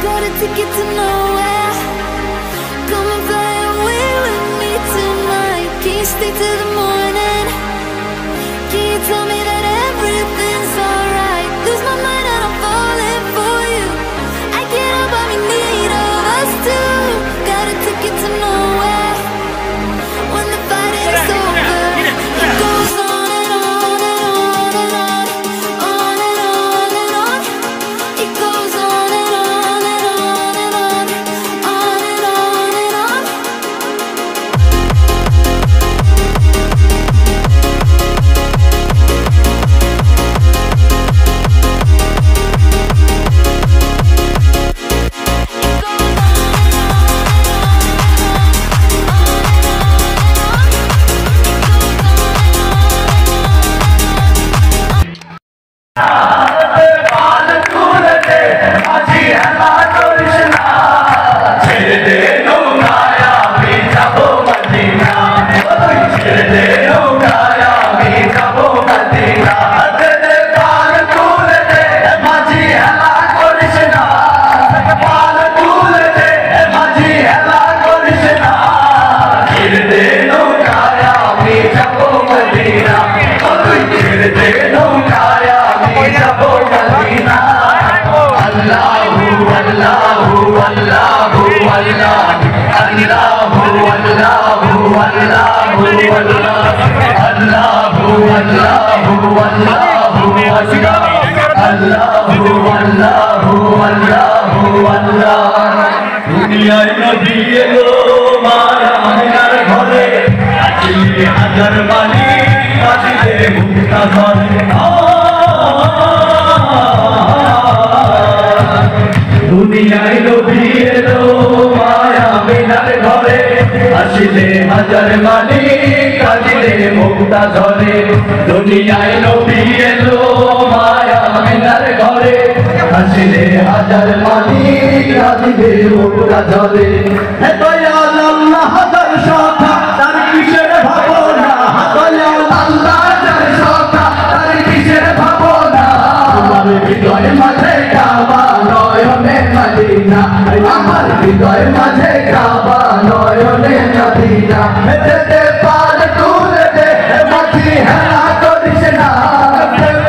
got a ticket to nowhere. Come and fly away with me tonight. Can you stay till the morning? Can you tell me that everything's alright? Lose my mind and I'm falling for you. I can't help but be in need of us two. Got a ticket to nowhere. When the fight is over, it goes on and on and on and on, on and on and on. It goes on and on and on and on, on and on and on. দুনিয়ায় নবী এলো মায়া আমিনার ঘরে, আসিলে হাজার বাণী কাঁদিলে মুক্তা ধরে। দুনিয়ায় নবী এলো মায়া আমিনার ঘরে, আসিলে হাজার বাণী কাঁদিলে মুক্তা ধরে। দুনিয়ায় নবী এলো মায়া আমিনার ঘরে, আসিলে হাজার বাণী কাঁদিলে মুক্তা ধরে। হে দয়াল আল্লাহ হাজার সখা তার কিসের ভাবনা, দয়াল আল্লাহ হাজার সখা তার কিসের ভাবনা। আমার হৃদয় মাঝে কাবা নয়নে মদিনা, আমার হৃদয় মাঝে কাবা নয়নে মদিনা। যেতে পার তুলে দে মাঝি হেলা করিস না,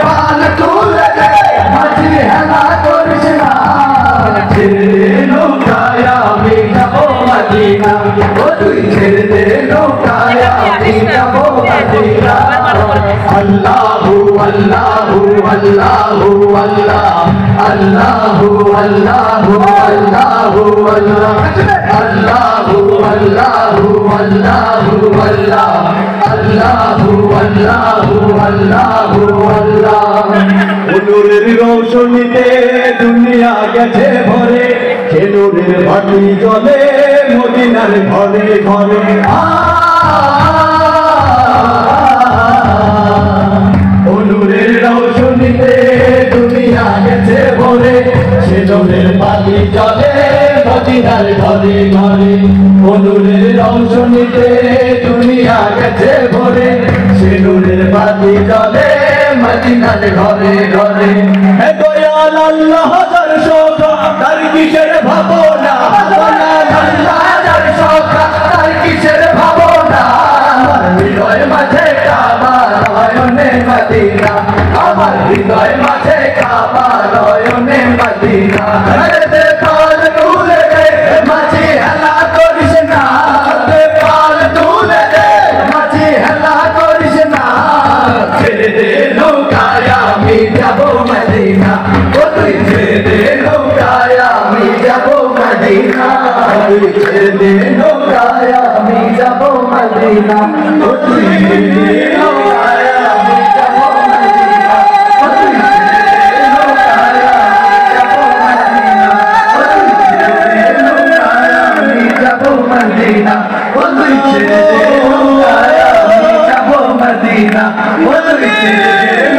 পাল তুলে দে মাঝি হেলা করিস না। ছেড়ে নৌকায় আমি যাবো মদিনা, ও তুই ছেড়ে দে নৌকায় আমি যাবো মদিনা। আল্লাহু আল্লাহু আল্লাহু আল্লাহ, আল্লাহু আল্লাহু আল্লাহু আল্লাহ, আল্লাহু আল্লাহু আল্লাহু আল্লাহ, আল্লাহু আল্লাহু আল্লাহু আল্লাহ। নূরের রৌশনীতে দুনিয়া গেছে ভরে, সে নূরের বাতি জ্বলে মদিনার ঘরে ঘরে। নূরের রৌশনীতে দুনিয়া গেছে ভরে, সে নূরের বাতি জ্বলে মদিনার ঘরে ঘরে। নূরের রৌশনীতে দুনিয়া গেছে ভরে, সে নূরের বাতি জ্বলে মদিনার ঘরে ঘরে। হে দয়াল আল্লাহ হাজার সখা তার কিসের ভাবনা, দয়াল আল্লাহ হাজার সখা তার কিসের ভাবনা। আমার হৃদয় মাঝে কাবা নয়নে মদিনা, আমার হৃদয় মাঝে কাবা নয়নে মদিনা। যেতে পার তুলে দে মাঝি হেলা করিস না, পাল তুলে দে মাঝি হেলা করিস না। ছেড়ে দে নৌকায় আমি যাবো মদিনা, ও তুই ছেড়ে দে নৌকায় আমি যাবো মদিনা। তুই ছেড়ে দে নৌকায় আমি যাবো মদিনা, ও তুই ছেড়ে দে নৌকায় আমি যাবো মদিনা। ও তুই ছেড়ে দে নৌকায় আমি যাবো মদিনা, ও তুই ছেড়ে দে নৌকায় আমি যাবো মদিনা। ও তুই ছেড়ে দে নৌকায় আমি যাবো মদিনা, ও তুই ছেড়ে দে